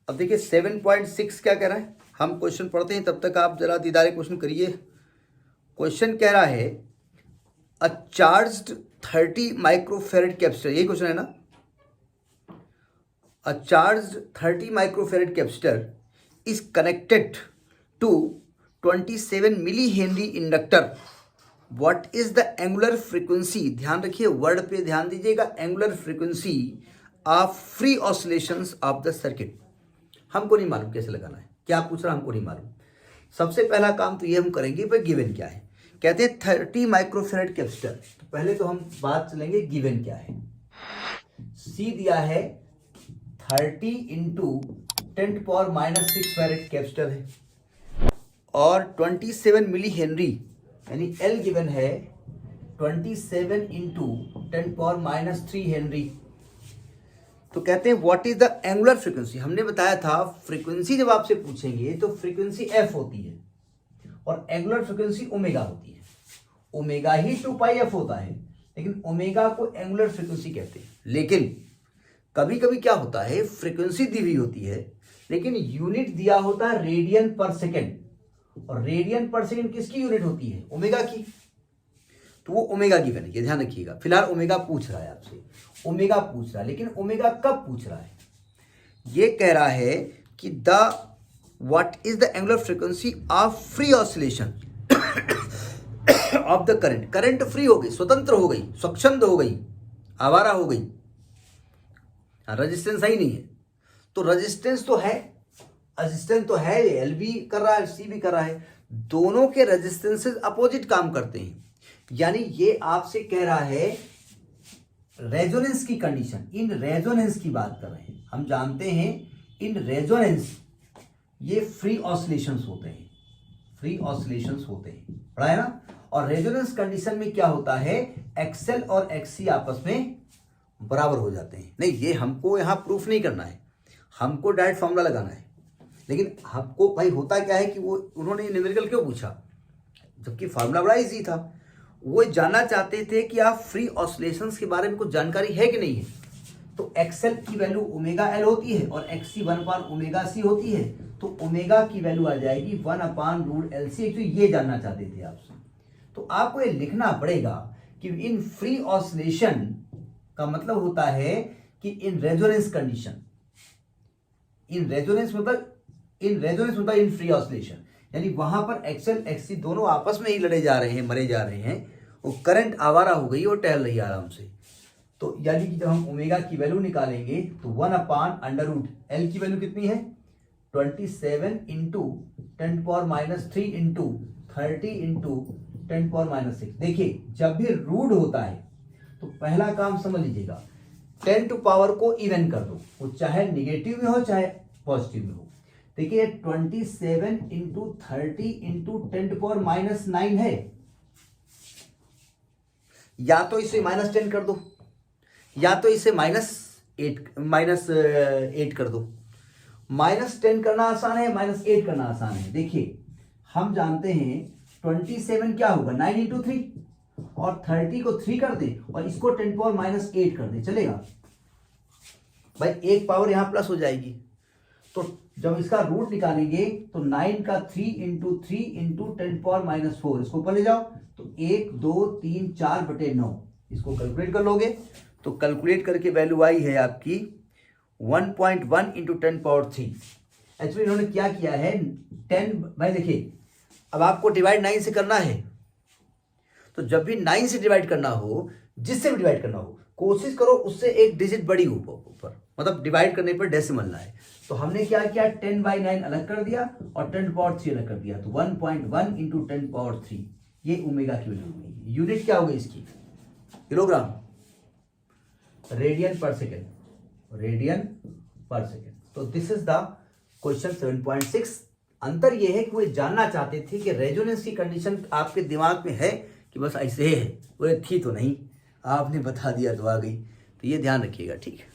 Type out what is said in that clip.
अब देखिए 7.6 क्या कह रहा है, हम क्वेश्चन पढ़ते हैं तब तक आप जरा दीदारे क्वेश्चन करिए। क्वेश्चन कह रहा है अ चार्ज्ड 30 माइक्रोफेरेड कैपेसिटर, यही क्वेश्चन है ना। A charged 30 microfarad capacitor is connected to 27 milli henry inductor. What is the angular frequency, ध्यान रखिए वर्ड पे ध्यान दीजिएगा, angular frequency of free oscillations of the circuit. हमको नहीं मालूम कैसे लगाना है, क्या पूछ रहा हमको नहीं मालूम। सबसे पहला काम तो ये हम करेंगे भाई गिवन क्या है। कहते हैं 30 माइक्रोफेरेड कैपेसिटर, तो पहले तो हम बात चलेंगे गिवन क्या है। सी दिया है 30 इंटू 10⁻⁻6 फैरेड कैपेसिटर है, और 27 मिली हेनरी यानी एल गिवन है 27 इंटू 10⁻³ हेनरी। तो कहते हैं what is the angular frequency. हमने बताया था फ्रीक्वेंसी जब आपसे पूछेंगे तो फ्रीक्वेंसी एफ होती है और एंगुलर फ्रीक्वेंसी ओमेगा होती है। ओमेगा ही 2πf होता है, लेकिन ओमेगा को एंगुलर फ्रीक्वेंसी कहते हैं। लेकिन कभी कभी क्या होता है, फ्रीक्वेंसी दी हुई होती है लेकिन यूनिट दिया होता है रेडियन पर सेकेंड, और रेडियन पर सेकेंड किसकी यूनिट होती है, ओमेगा की। तो वो ओमेगा गिवन है, ये ध्यान रखिएगा। फिलहाल ओमेगा पूछ रहा है आपसे, ओमेगा पूछ रहा है, लेकिन ओमेगा कब पूछ रहा है, ये कह रहा है कि the what is the angular frequency of free oscillation of the current. Current free हो गई, स्वतंत्र हो गई, स्वच्छंद हो गई, आवारा हो गई, रेजिस्टेंस ही नहीं है। तो रेजिस्टेंस तो है, रेजिस्टेंस तो है, एल भी कर रहा है, सी भी कर रहा है, दोनों के रेजिस्टेंसेस अपोजिट काम करते हैं। यानी ये आपसे कह रहा है रेजोनेंस की कंडीशन, इन रेजोनेंस की बात कर रहे हैं। हम जानते हैं इन रेजोनेंस ये फ्री ऑसिलेशंस होते हैं, फ्री ऑसिलेशंस होते हैं, पढ़ा है ना। और रेजोनेंस कंडीशन में क्या होता है, एक्सएल और एक्ससी आपस में बराबर हो जाते हैं। नहीं, ये हमको यहां प्रूफ नहीं करना है, हमको डायरेक्ट फॉर्मूला लगाना है। लेकिन हमको भाई होता क्या है कि वो उन्होंने न्यूमेरिकल क्यों पूछा, जबकि फार्मूला बड़ा इजी था। वो जानना चाहते थे कि आप फ्री ऑसिलेशंस के बारे में कुछ जानकारी है कि नहीं है। तो एक्सएल की वैल्यू ओमेगा एल होती है और एक्ससी 1/ओमेगा सी होती है, तो ओमेगा की वैल्यू आ जाएगी 1/√LC। तो ये जानना चाहते थे आपसे। तो आपको ये लिखना पड़ेगा कि इन फ्री ऑसिलेशन का मतलब होता है कि in resonance condition, in resonance मतलब इन फ्री ऑसिलेशन, यानी वहां पर एक्सएल एक्ससी दोनों आपस में ही लड़े जा रहे हैं, मरे जा रहे हैं, वो करंट आवारा हो गई और टहल रही है आराम से। तो यानी कि जब हम ओमेगा की वैल्यू निकालेंगे तो 1/√L की वैल्यू कितनी है, 27 इंटू 10⁻³ इंटू 30 इंटू 10⁻⁶। देखिए जब भी रूट होता है तो पहला काम समझ लीजिएगा, 10 टू पावर को इवन कर दो, वो चाहे निगेटिव में हो चाहे पॉजिटिव में हो। देखिए 27 इंटू 30 इंटू 10⁻⁹ है, या तो इसे -10 कर दो या तो इसे -8 कर दो। -10 करना आसान है, -8 करना आसान है। देखिए हम जानते हैं 27 क्या होगा, 9 इंटू 3, और 30 को 3 कर दे और इसको 10⁻⁸ कर दे, चलेगा भाई, एक पावर यहां प्लस हो जाएगी। तो जब इसका रूट निकालेंगे तो 9 का 3 इंटू 3 इंटू 10⁻⁴, इसको ऊपर ले जाओ तो 1 2 3 4/9, इसको कैलकुलेट कर लोगे तो कैलकुलेट करके वैल्यू आई है आपकी 1.1 इंटू 10⁻3। एक्चुअली इन्होंने क्या किया है 10, भाई देखिए अब आपको डिवाइड 9 से करना है, तो जब भी 9 से डिवाइड करना हो, जिससे भी डिवाइड करना हो, कोशिश करो उससे एक डिजिट बड़ी ऊपर, मतलब डिवाइड करने पर डेसिमल ना है। तो हमने क्या किया, 10/9 अलग कर दिया और 10⁻3 अलग कर दिया, तो 1.1 इंटू 10⁻3, ये ओमेगा की वैल्यू होगी। यूनिट क्या होगी इसकी, किलोग्राम, रेडियन पर सेकेंड, रेडियन पर सेकेंड। तो दिस इज द क्वेश्चन 7.6। अंतर यह है कि वो जानना चाहते थे कि रेजोनेंस की कंडीशन आपके दिमाग में है कि बस ऐसे है, वो थी तो नहीं, आपने बता दिया तो आ गई। तो ये ध्यान रखिएगा, ठीक है।